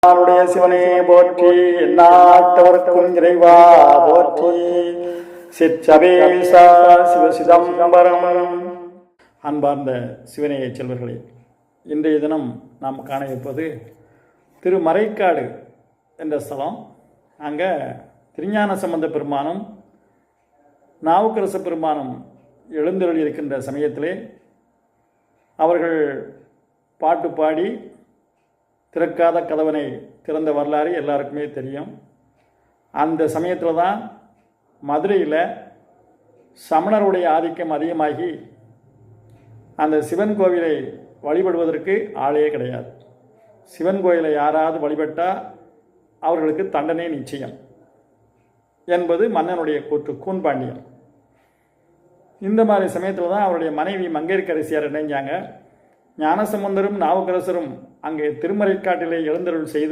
நாளுடைய சிவனே போற்றி, நாட்டவர்க்கும் இறைவா போற்றி, சிற்றபேசா சிவசிதம்பரம். அன்பார்ந்த சிவனேய செல்வர்களே, இன்றைய தினம் நாம் காண இருப்பது திருமறைக்காடு என்ற ஸ்தலம். அங்கே திருஞான சம்பந்த பெருமானும் நாவுக்கரச பெருமானும் எழுந்தருளி இருக்கின்ற சமயத்திலே அவர்கள் பாட்டு பாடி திறக்காத கதவனை திறந்த வரலாறு எல்லாருக்குமே தெரியும். அந்த சமயத்தில் தான் மதுரையில் சமணருடைய ஆதிக்கம் அதிகமாகி அந்த சிவன் கோவிலை வழிபடுவதற்கு ஆளே கிடையாது. சிவன் கோயிலை யாராவது வழிபட்டால் அவர்களுக்கு தண்டனை நிச்சயம் என்பது மன்னனுடைய கூற்று, கூன்பாண்டியன். இந்த மாதிரி சமயத்தில் தான் அவருடைய மனைவி மங்கையர்க்கரசியார் இணைஞ்சாங்க. ஞானசம்பந்தரும் நாவுக்கரசரும் அங்கே திருமறைக்காட்டிலே எழுந்தருள் செய்து